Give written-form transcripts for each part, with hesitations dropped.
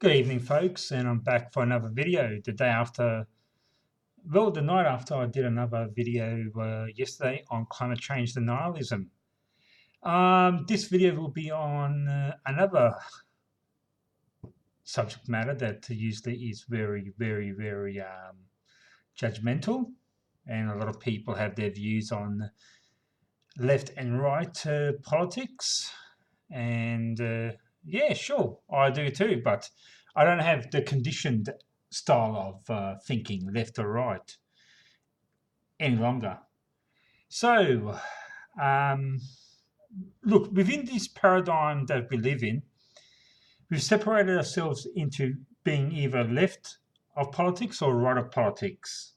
Good evening, folks, and I'm back for another video. The night after I did another video yesterday on climate change denialism. This video will be on another subject matter that usually is very, very, very judgmental, and a lot of people have their views on left and right politics, and yeah, sure, I do too, but I don't have the conditioned style of thinking, left or right, any longer. So, look, within this paradigm that we live in, we've separated ourselves into being either left of politics or right of politics.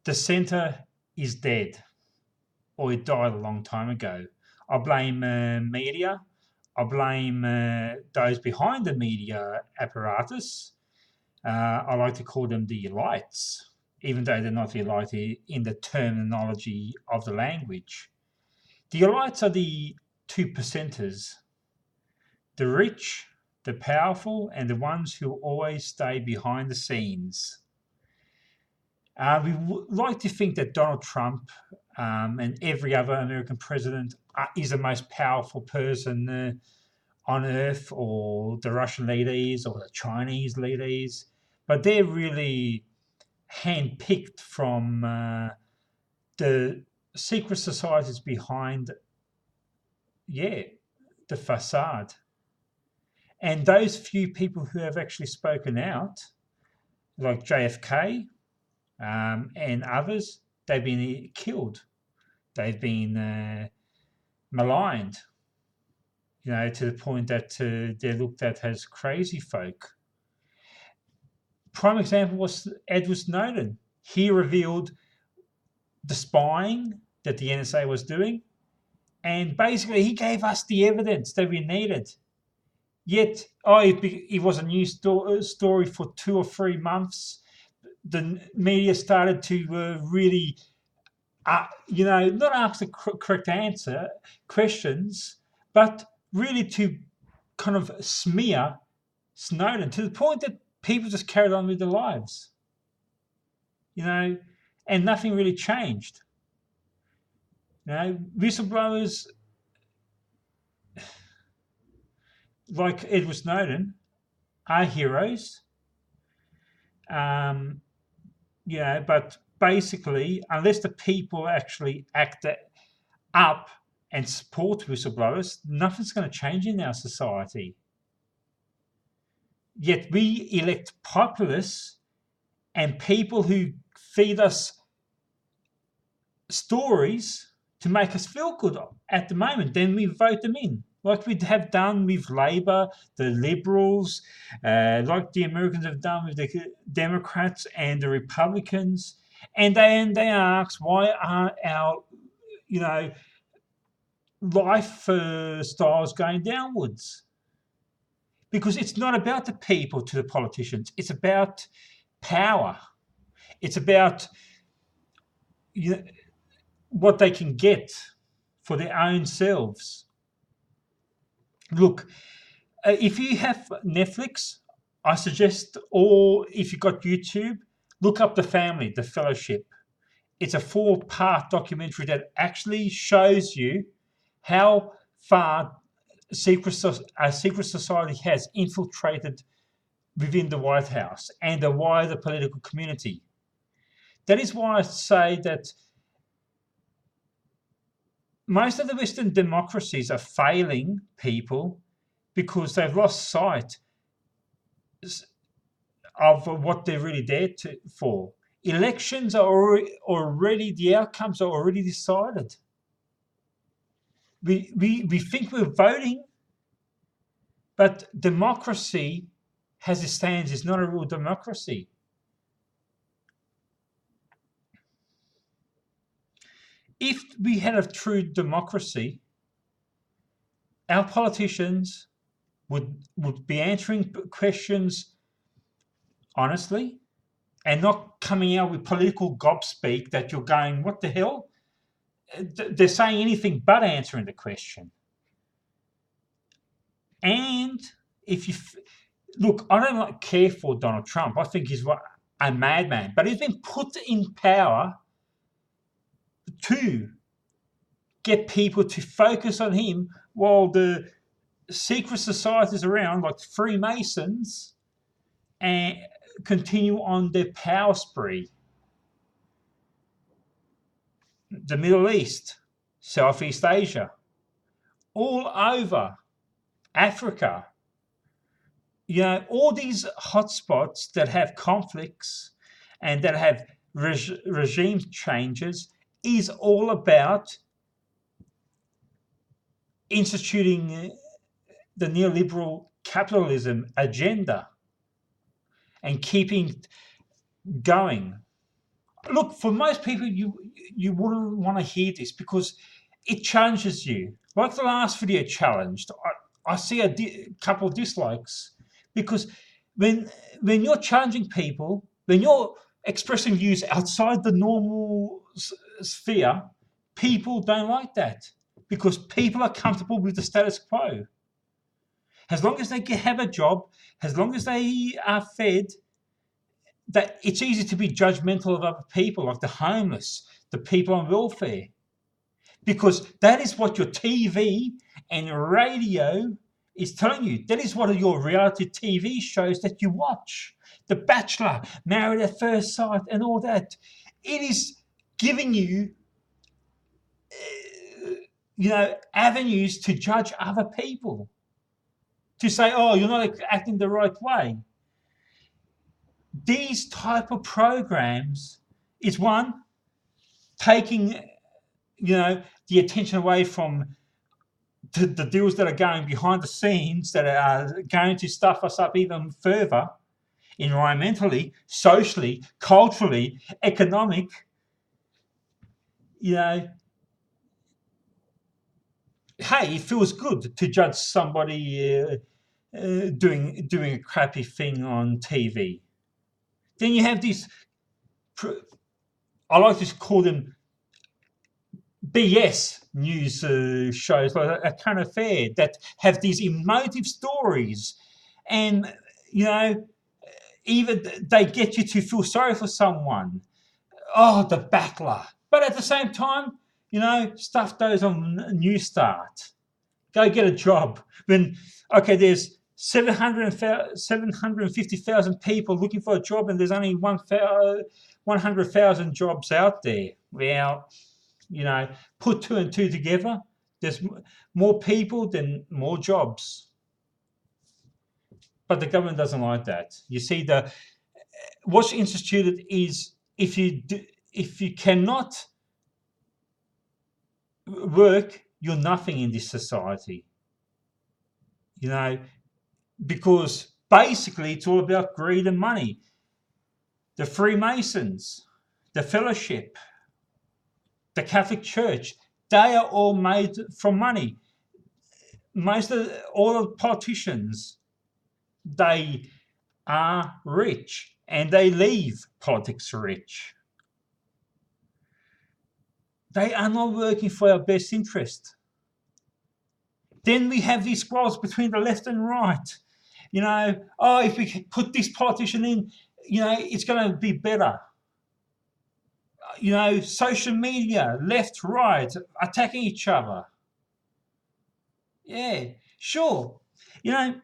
The centre is dead, or it died a long time ago. I blame media. I blame those behind the media apparatus. I like to call them the elites, even though they're not the elite in the terminology of the language. The elites are the 2%ers, the rich, the powerful, and the ones who always stay behind the scenes. We like to think that Donald Trump and every other American president is the most powerful person on earth, or the Russian leader is, or the Chinese leader is, but they're really handpicked from the secret societies behind, the facade. And those few people who have actually spoken out, like JFK and others, they've been killed. They've been maligned, to the point that they're looked at as crazy folk. Prime example was Edward Snowden. He revealed the spying that the NSA was doing, and basically he gave us the evidence that we needed. Yet, it was a news story for 2 or 3 months. The media started to really, not ask the correct questions, but really to kind of smear Snowden to the point that people just carried on with their lives, and nothing really changed. Whistleblowers like Edward Snowden are heroes, but basically, unless the people actually act up and support whistleblowers, nothing's going to change in our society. Yet we elect populists and people who feed us stories to make us feel good at the moment. Then we vote them in, like we have done with Labor, the Liberals, like the Americans have done with the Democrats and the Republicans. And they ask, why aren't our, life styles going downwards? Because it's not about the people to the politicians. It's about power. It's about what they can get for their own selves. Look, if you have Netflix, I suggest, or if you've got YouTube, look up The Family, The Fellowship. It's a 4-part documentary that actually shows you how far a secret society has infiltrated within the White House and the wider political community. That is why I say that most of the Western democracies are failing people because they've lost sight of what they're really there for. Elections are already, the outcomes are already decided. We think we're voting, but democracy, as it stands, is not a real democracy. If we had a true democracy, our politicians would be answering questions honestly and not coming out with political gobspeak that you're going, what the hell? They're saying anything but answering the question. And if you look, I don't like care for Donald Trump. I think he's a madman, but he's been put in power to get people to focus on him while the secret societies around, like Freemasons, and continue on their power spree. The Middle East, Southeast Asia, all over Africa, all these hotspots that have conflicts and that have regime changes is all about instituting the neoliberal capitalism agenda and keeping going. Look, for most people, you wouldn't want to hear this because it challenges you. Like the last video challenged, I see a couple of dislikes because when you're challenging people, when you're expressing views outside the normal sphere, people don't like that because people are comfortable with the status quo. As long as they have a job, as long as they are fed, that it's easy to be judgmental of other people, like the homeless, the people on welfare, because that is what your TV and radio is telling you. That is what your reality TV shows that you watch. The Bachelor, Married at First Sight, and all that. It is giving you, avenues to judge other people, to say, oh, you're not acting the right way. These type of programs is one, taking, the attention away from the deals that are going behind the scenes that are going to stuff us up even further, environmentally, socially, culturally, economic. Hey, it feels good to judge somebody doing a crappy thing on TV. Then you have these, I like to call them BS news shows, like A Current Affair, that have these emotive stories, and even they get you to feel sorry for someone. Oh, the battler! But at the same time, stuff goes on New Start. Go get a job. There's 750,000 people looking for a job, and there's only 100,000 jobs out there. Well, put two and two together, there's more people than more jobs. But the government doesn't like that. You see, what's instituted is if you cannot work, you're nothing in this society. Because basically it's all about greed and money. The Freemasons, the Fellowship, the Catholic Church, they are all made from money. All the politicians, they are rich and they leave politics rich. They are not working for our best interest. Then we have these squabbles between the left and right. If we put this politician in, it's going to be better. Social media, left, right, attacking each other. Yeah, sure. I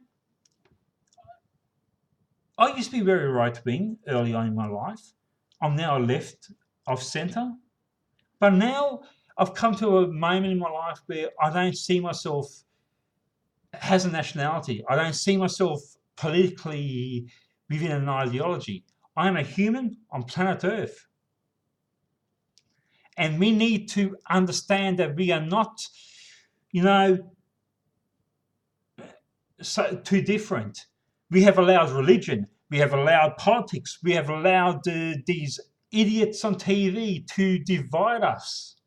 used to be very right-wing early on in my life. I'm now left of centre. But now I've come to a moment in my life where I don't see myself as a nationality. I don't see myself politically within an ideology. I'm a human on planet Earth. And we need to understand that we are not, so too different. We have allowed religion, we have allowed politics, we have allowed these idiots on TV to divide us,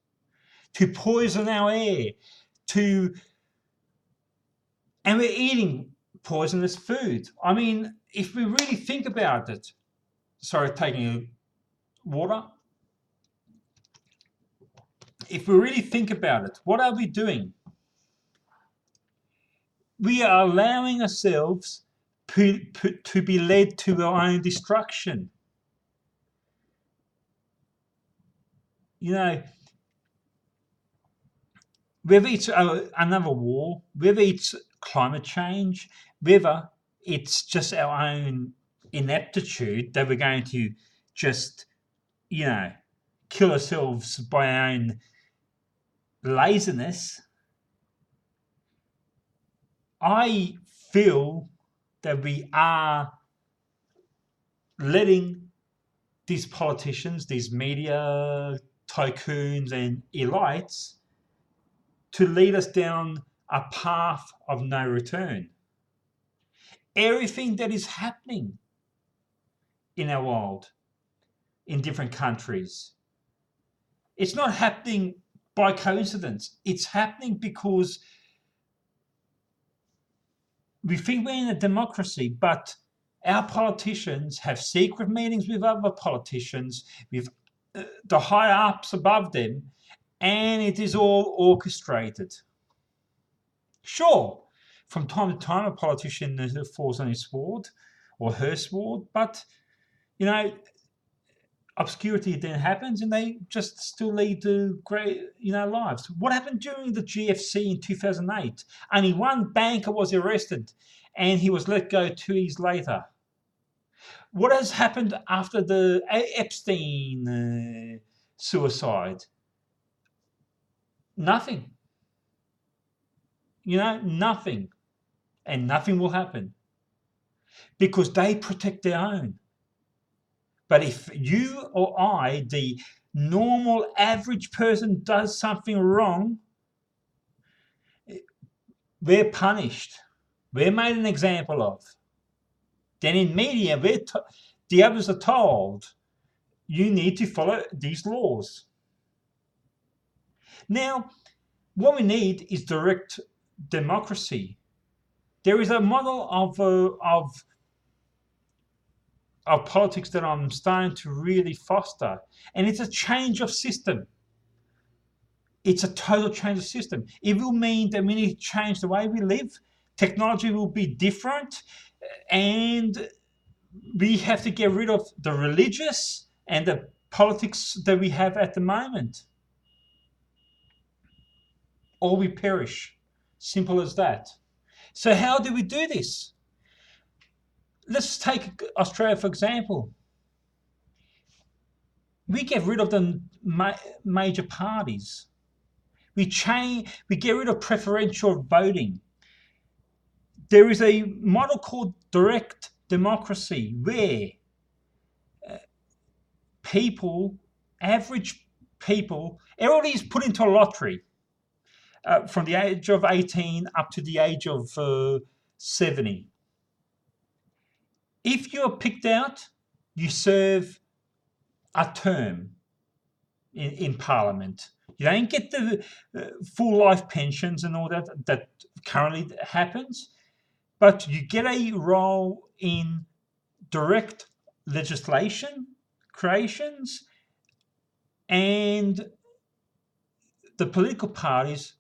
to poison our air, and we're eating poisonous food. I mean, if we really think about it, sorry, taking water. If we really think about it, what are we doing? We are allowing ourselves to be led to our own destruction. You know, whether it's another war, whether it's climate change, whether it's just our own ineptitude that we're going to just, kill ourselves by our own laziness, I feel that we are letting these politicians, these media tycoons and elites to lead us down a path of no return. Everything that is happening in our world, in different countries, it's not happening by coincidence. It's happening because we think we're in a democracy, but our politicians have secret meetings with other politicians, with the higher ups above them, and it is all orchestrated. Sure, from time to time a politician falls on his sword or her sword, but obscurity then happens and they just still lead to great lives. What happened during the GFC in 2008? Only one banker was arrested and he was let go 2 years later. What has happened after the Epstein suicide? Nothing. Nothing. And nothing will happen because they protect their own. But if you or I, the normal average person, does something wrong, we're punished. We're made an example of. Then in media, the others are told, you need to follow these laws. Now, what we need is direct democracy. There is a model of politics that I'm starting to really foster, and it's a change of system. It's a total change of system. It will mean that we need to change the way we live. Technology will be different, and we have to get rid of the religious and the politics that we have at the moment, or we perish. Simple as that. So how do we do this? Let's take Australia, for example. We get rid of the major parties. We get rid of preferential voting. There is a model called direct democracy where average people, everybody is put into a lottery from the age of 18 up to the age of 70. If you're picked out, you serve a term in Parliament. You don't get the full life pensions and all that currently happens, but you get a role in direct legislation creations, and the political parties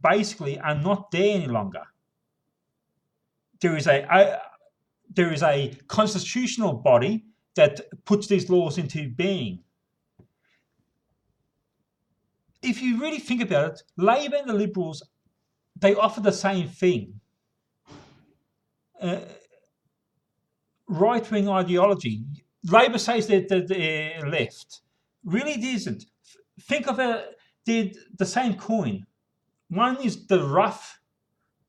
basically are not there any longer. There is a constitutional body that puts these laws into being. If you really think about it, Labor and the Liberals, they offer the same thing. Right-wing ideology. Labor says that they're left. Really, it isn't. Think of the same coin. One is the rough,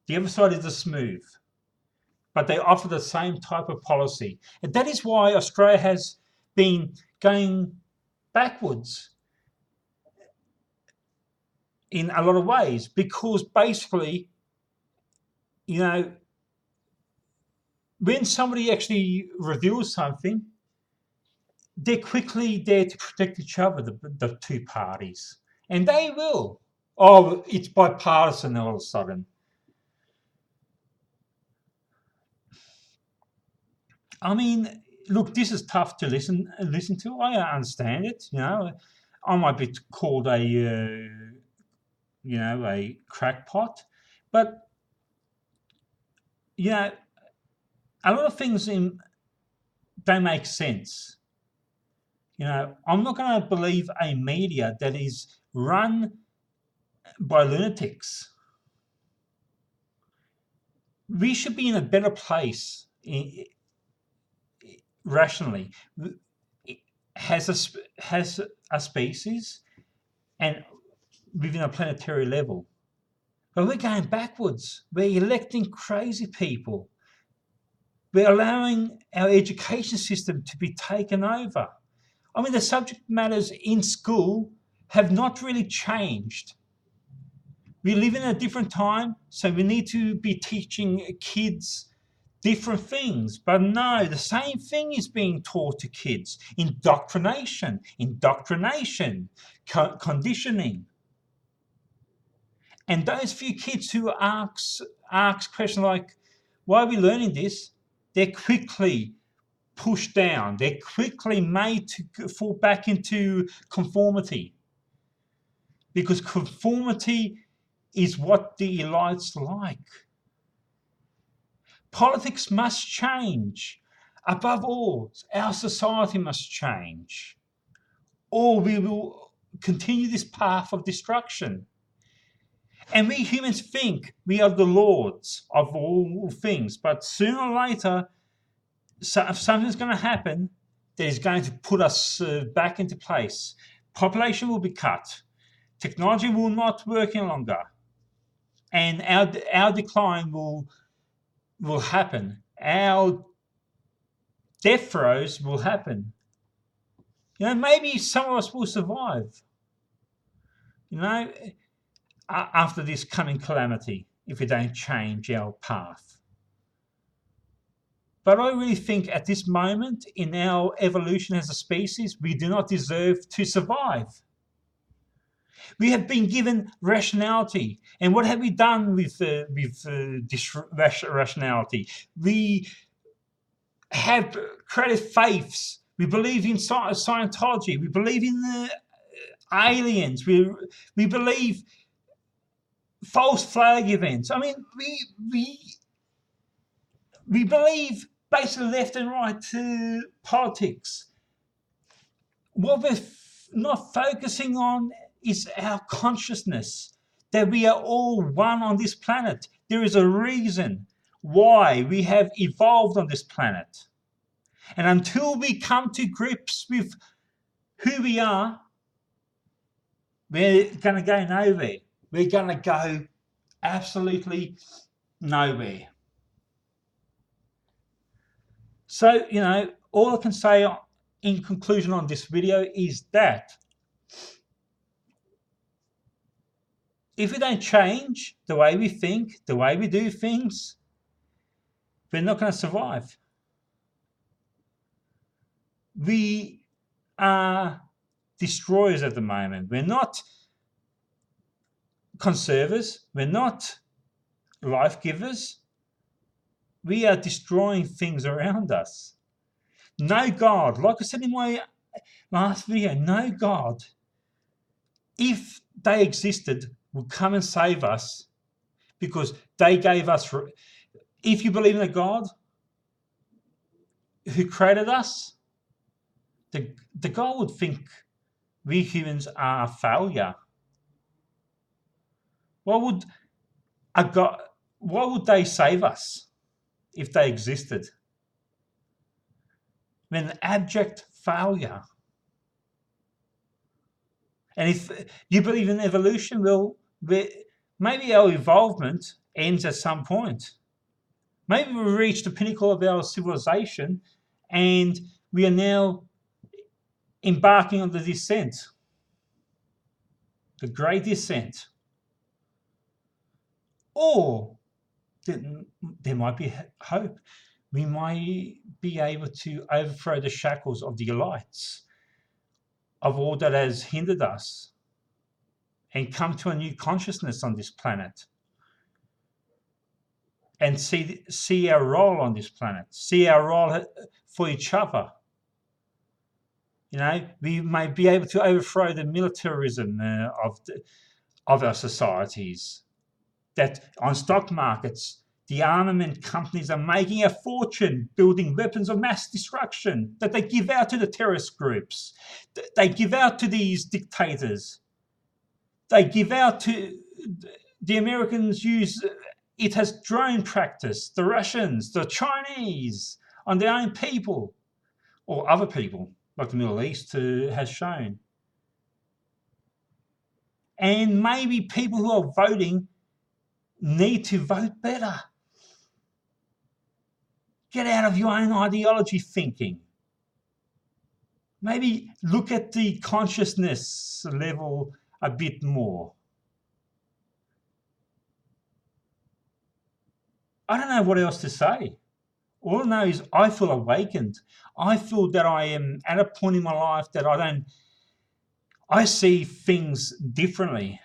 the other side is the smooth. But they offer the same type of policy. And that is why Australia has been going backwards in a lot of ways, because basically, when somebody actually reveals something, they're quickly there to protect each other, the two parties. And they will. Oh, it's bipartisan all of a sudden. I mean, look, this is tough to listen to. I understand it. I might be called a crackpot, but a lot of things don't make sense. I'm not going to believe a media that is run by lunatics. We should be in a better place rationally. Has a species and within a planetary level. But we're going backwards. We're electing crazy people. We're allowing our education system to be taken over. I mean, the subject matters in school have not really changed. We live in a different time, so we need to be teaching kids different things. But no, the same thing is being taught to kids. Indoctrination, conditioning. And those few kids who ask questions like, why are we learning this? They're quickly pushed down. They're quickly made to fall back into conformity. Because conformity is what the elites like. Politics must change. Above all, our society must change. Or we will continue this path of destruction. And we humans think we are the lords of all things, but sooner or later, something's going to happen that is going to put us back into place. Population will be cut. Technology will not work any longer. And our decline will happen. Our death throes will happen. Maybe some of us will survive. After this coming calamity, if we don't change our path. But I really think at this moment in our evolution as a species, we do not deserve to survive. We have been given rationality. And what have we done with this rationality? We have created faiths. We believe in Scientology. We believe in the aliens. We believe false flag events. I mean, we believe basically left and right to politics. What we're not focusing on is our consciousness, that we are all one on this planet. There is a reason why we have evolved on this planet. And until we come to grips with who we are, we're going to go nowhere. We're going to go absolutely nowhere. So, all I can say in conclusion on this video is that if we don't change the way we think, the way we do things, we're not going to survive. We are destroyers at the moment. We're not conservers. We're not life givers. We are destroying things around us. No God, like I said in my last video, no God, if they existed, would come and save us because they gave us. If you believe in a God who created us, the God would think we humans are a failure. Why would they save us if they existed? An abject failure. And if you believe in evolution, well, maybe our evolvement ends at some point. Maybe we reached the pinnacle of our civilization and we are now embarking on the descent, the great descent. Or there might be hope. We might be able to overthrow the shackles of the elites, of all that has hindered us, and come to a new consciousness on this planet. And see our role on this planet, see our role for each other. We may be able to overthrow the militarism of our societies. That on stock markets, The armament companies are making a fortune building weapons of mass destruction that they give out to the terrorist groups. They give out to these dictators. They give out to the Americans use it as drone practice. The Russians, the Chinese, on their own people or other people, like the Middle East has shown. And maybe people who are voting need to vote better. Get out of your own ideology thinking. Maybe look at the consciousness level a bit more. I don't know what else to say. All I know is I feel awakened. I feel that I am at a point in my life that I see things differently.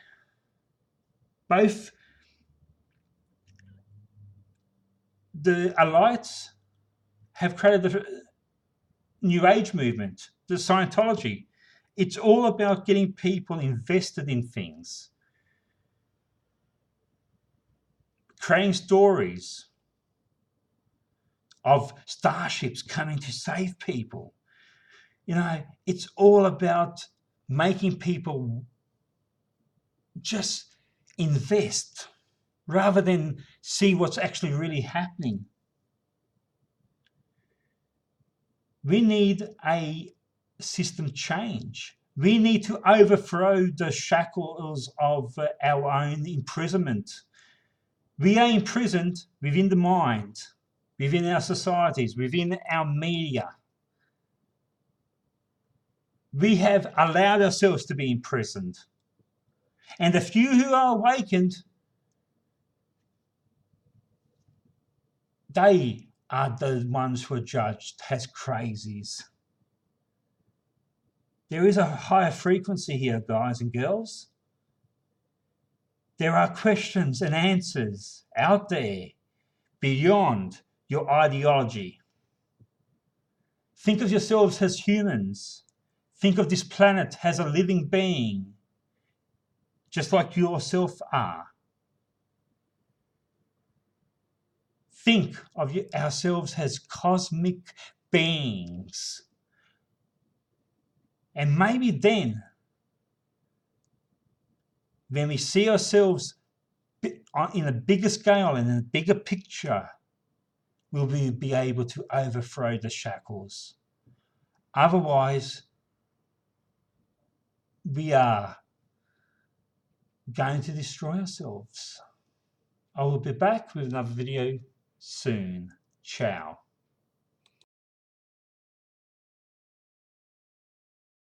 Both the elites have created the New Age movement, the Scientology. It's all about getting people invested in things, creating stories of starships coming to save people. You know, it's all about making people just invest rather than see what's actually really happening. We need a system change. We need to overthrow the shackles of our own imprisonment. We are imprisoned within the mind, within our societies, within our media. We have allowed ourselves to be imprisoned. And the few who are awakened, they are the ones who are judged as crazies. There is a higher frequency here, guys and girls. There are questions and answers out there beyond your ideology. Think of yourselves as humans. Think of this planet as a living being, just like you yourself are. Think of ourselves as cosmic beings. And maybe then, when we see ourselves in a bigger scale and in a bigger picture, will we be able to overthrow the shackles. Otherwise, we are going to destroy ourselves. I will be back with another video soon. Ciao.